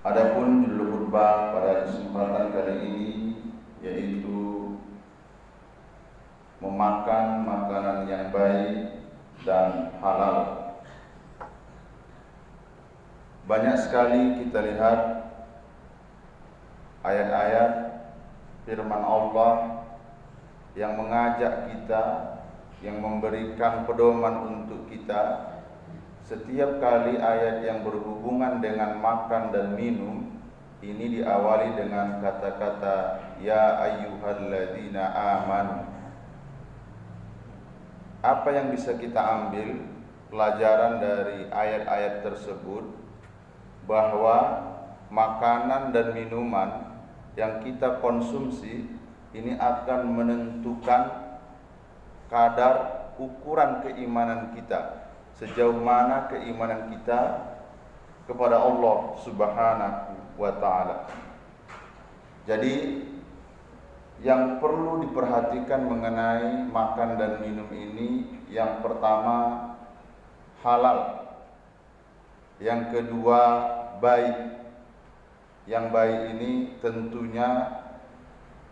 Adapun judul khutbah pada kesempatan kali ini yaitu memakan makanan yang baik dan halal. Banyak sekali kita lihat ayat-ayat firman Allah yang mengajak kita, yang memberikan pedoman untuk kita. Setiap kali ayat yang berhubungan dengan makan dan minum ini diawali dengan kata-kata ya ayyuhalladzina amanu. Apa yang bisa kita ambil pelajaran dari ayat-ayat tersebut? Bahwa makanan dan minuman yang kita konsumsi ini akan menentukan kadar ukuran keimanan kita, sejauh mana keimanan kita kepada Allah Subhanahu wa ta'ala. Jadi yang perlu diperhatikan mengenai makan dan minum ini, yang pertama halal, yang kedua baik. Yang baik ini tentunya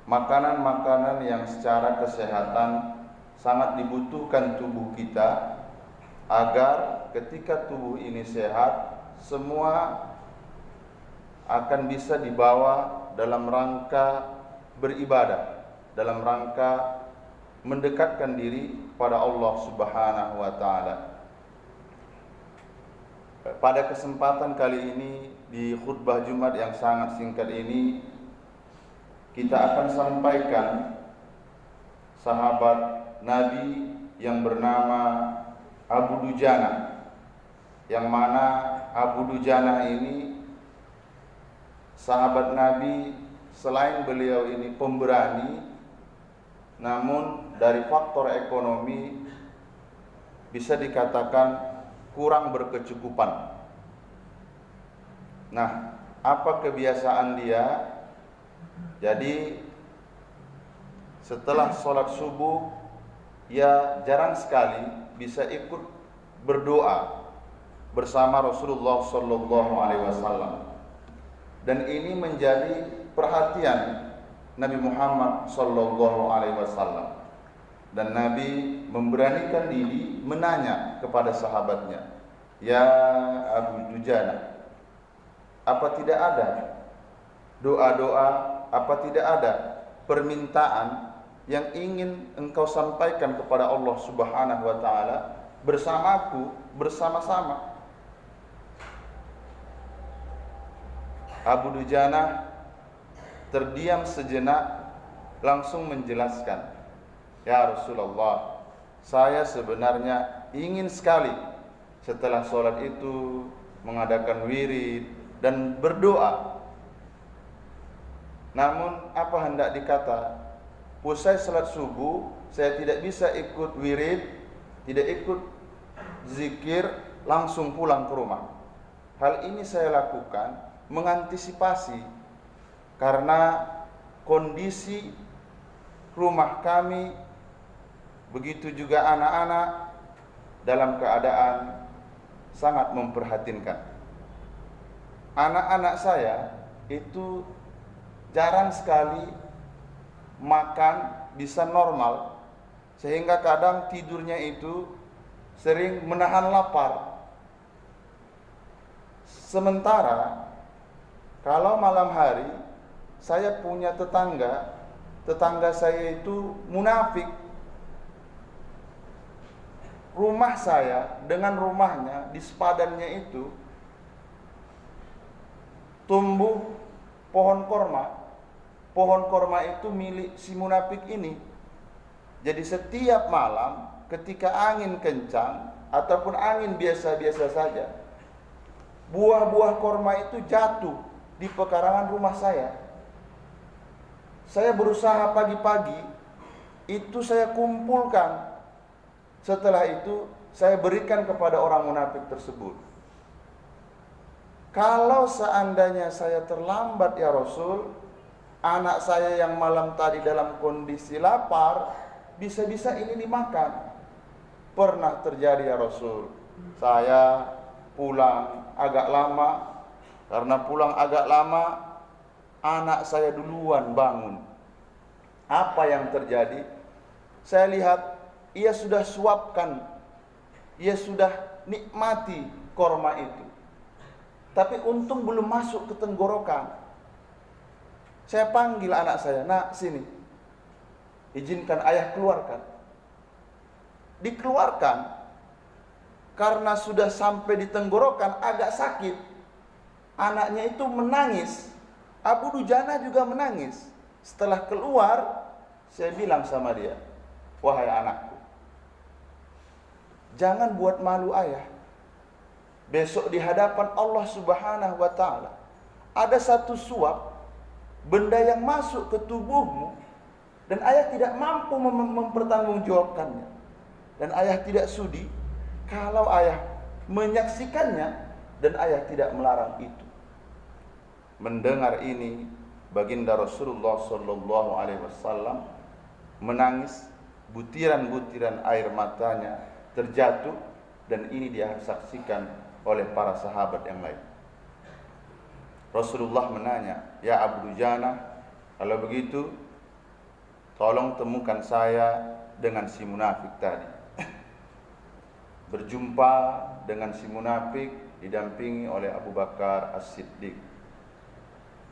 makanan-makanan yang secara kesehatan sangat dibutuhkan tubuh kita, agar ketika tubuh ini sehat, semua akan bisa dibawa dalam rangka beribadah, dalam rangka mendekatkan diri pada Allah Subhanahu wa ta'ala. Pada kesempatan kali ini di khutbah Jumat yang sangat singkat ini, kita akan sampaikan sahabat Nabi yang bernama Abu Dujana, yang mana Abu Dujana ini sahabat Nabi. Selain beliau ini pemberani, namun dari faktor ekonomi bisa dikatakan kurang berkecukupan. Nah, apa kebiasaan dia? Jadi setelah sholat subuh, ia jarang sekali bisa ikut berdoa bersama Rasulullah SAW. Dan ini menjadi perhatian Nabi Muhammad SAW. Dan Nabi memberanikan diri menanya kepada sahabatnya, ya Abu Dujana, apa tidak ada doa-doa, apa tidak ada permintaan yang ingin engkau sampaikan kepada Allah Subhanahu wa ta'ala bersamaku, bersama-sama? Abu Dujana terdiam sejenak, langsung menjelaskan, ya Rasulullah, saya sebenarnya ingin sekali setelah sholat itu mengadakan wirid dan berdoa. Namun apa hendak dikata, usai sholat subuh saya tidak bisa ikut wirid, tidak ikut zikir, langsung pulang ke rumah. Hal ini saya lakukan mengantisipasi karena kondisi rumah kami, begitu juga anak-anak, dalam keadaan sangat memprihatinkan. Anak-anak saya itu jarang sekali makan bisa normal, sehingga kadang tidurnya itu sering menahan lapar. Sementara kalau malam hari saya punya tetangga saya itu munafik. Rumah saya dengan rumahnya di sepadannya itu tumbuh pohon korma. Pohon korma itu milik si munafik ini. Jadi setiap malam ketika angin kencang ataupun angin biasa-biasa saja, buah-buah korma itu jatuh di pekarangan rumah saya. Saya berusaha pagi-pagi itu saya kumpulkan. Setelah itu saya berikan kepada orang munafik tersebut. Kalau seandainya saya terlambat ya Rasul, anak saya yang malam tadi dalam kondisi lapar, bisa-bisa ini dimakan. Pernah terjadi ya Rasul, saya pulang agak lama, Karena pulang agak lama, anak saya duluan bangun. Apa yang terjadi? Saya lihat ia sudah suapkan, ia sudah nikmati korma itu. Tapi untung belum masuk ke tenggorokan. Saya panggil anak saya, "Nak, sini. Izinkan ayah keluarkan." Dikeluarkan. Karena sudah sampai di tenggorokan agak sakit. Anaknya itu menangis. Abu Dujana juga menangis. Setelah keluar, saya bilang sama dia, "Wahai anakku, jangan buat malu ayah. Besok di hadapan Allah Subhanahu wa ta'ala ada satu suap benda yang masuk ke tubuhmu dan ayah tidak mampu mempertanggungjawabkannya. Dan ayah tidak sudi kalau ayah menyaksikannya dan ayah tidak melarang itu." Mendengar ini, baginda Rasulullah sallallahu alaihi wasallam menangis, butiran-butiran air matanya terjatuh, dan ini dia saksikan oleh para sahabat yang lain. Rasulullah menanya, "Ya Abu Dujana, kalau begitu tolong temukan saya dengan si munafik tadi." Berjumpa dengan si munafik didampingi oleh Abu Bakar As-Siddiq.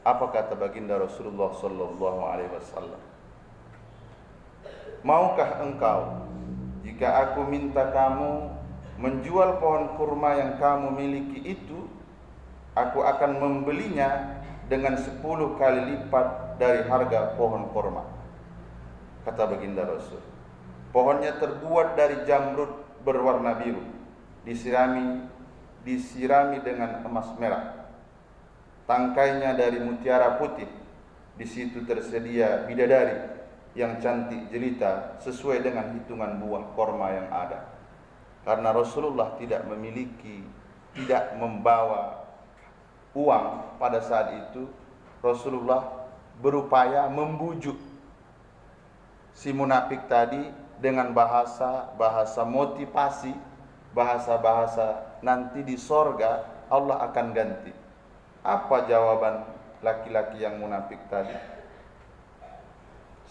Apa kata baginda Rasulullah sallallahu alaihi wasallam? "Maukah engkau jika aku minta kamu menjual pohon kurma yang kamu miliki itu, aku akan membelinya dengan 10 kali lipat dari harga pohon kurma." Kata baginda Rasul, "Pohonnya terbuat dari jamrud berwarna biru, disirami dengan emas merah. Tangkainya dari mutiara putih. Di situ tersedia bidadari yang cantik jelita sesuai dengan hitungan buah korma yang ada." Karena Rasulullah tidak membawa uang pada saat itu, Rasulullah berupaya membujuk si munafik tadi dengan bahasa motivasi, bahasa nanti di sorga Allah akan ganti. Apa jawaban laki-laki yang munafik tadi?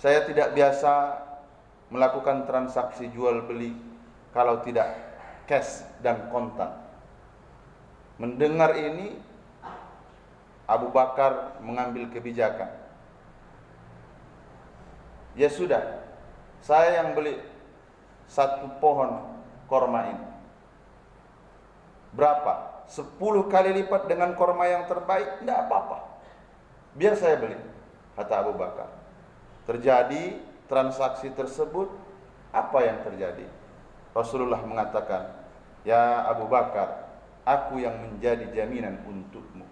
"Saya tidak biasa melakukan transaksi jual beli kalau tidak cash dan kontan." Mendengar ini, Abu Bakar mengambil kebijakan. "Ya sudah, saya yang beli satu pohon korma ini. Berapa? 10 kali lipat dengan korma yang terbaik? Tidak apa-apa, biar saya beli," kata Abu Bakar. Terjadi transaksi tersebut. Apa yang terjadi? Rasulullah mengatakan, "Ya Abu Bakar, aku yang menjadi jaminan untukmu."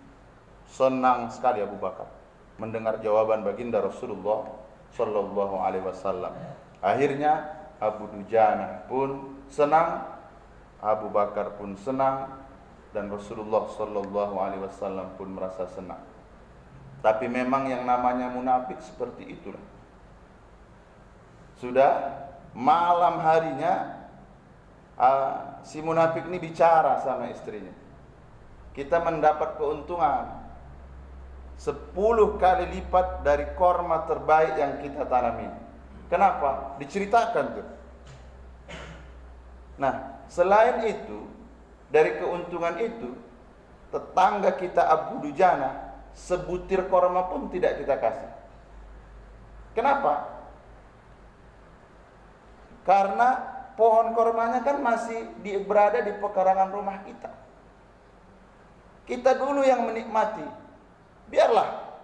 Senang sekali Abu Bakar mendengar jawaban baginda Rasulullah sallallahu alaihi wasallam. Akhirnya Abu Dujana pun senang, Abu Bakar pun senang, dan Rasulullah sallallahu alaihi wasallam pun merasa senang. Tapi memang yang namanya munafik seperti itulah. Sudah malam harinya si munafik ini bicara sama istrinya, "Kita mendapat keuntungan 10 kali lipat dari korma terbaik yang kita tanam ini." Kenapa? Diceritakan tuh. Nah, selain itu, dari keuntungan itu, tetangga kita Abu Dujana sebutir korma pun tidak kita kasih. Kenapa? Karena pohon kormanya kan masih berada di pekarangan rumah kita. Kita dulu yang menikmati. Biarlah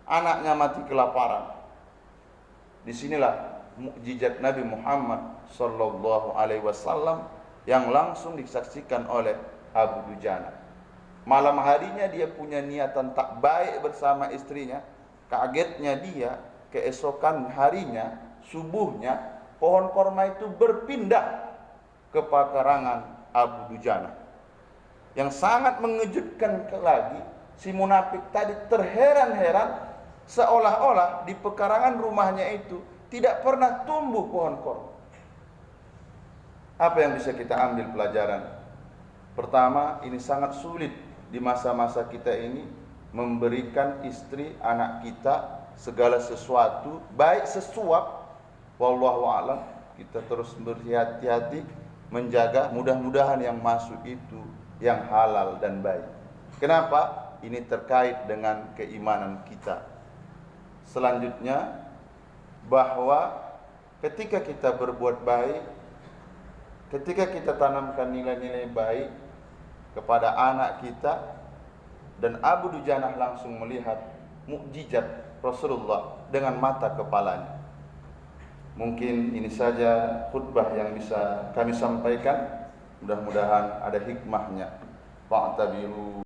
anaknya mati kelaparan. Disinilah mukjizat Nabi Muhammad sallallahu alaihi wasallam yang langsung disaksikan oleh Abu Dujana. Malam harinya dia punya niatan tak baik bersama istrinya. Kagetnya dia, keesokan harinya, subuhnya, pohon korma itu berpindah ke pekarangan Abu Dujana. Yang sangat mengejutkan lagi, si munafik tadi terheran-heran, seolah-olah di pekarangan rumahnya itu tidak pernah tumbuh pohon korma. Apa yang bisa kita ambil pelajaran? Pertama, ini sangat sulit di masa-masa kita ini memberikan istri anak kita segala sesuatu, baik sesuap, wallahu a'lam, kita terus berhati-hati menjaga, mudah-mudahan yang masuk itu yang halal dan baik. Kenapa? Ini terkait dengan keimanan kita. Selanjutnya, bahwa ketika kita berbuat baik, ketika kita tanamkan nilai-nilai baik kepada anak kita, dan Abu Dujanah langsung melihat mukjizat Rasulullah dengan mata kepalanya. Mungkin ini saja khutbah yang bisa kami sampaikan. Mudah-mudahan ada hikmahnya. Fa'tabiru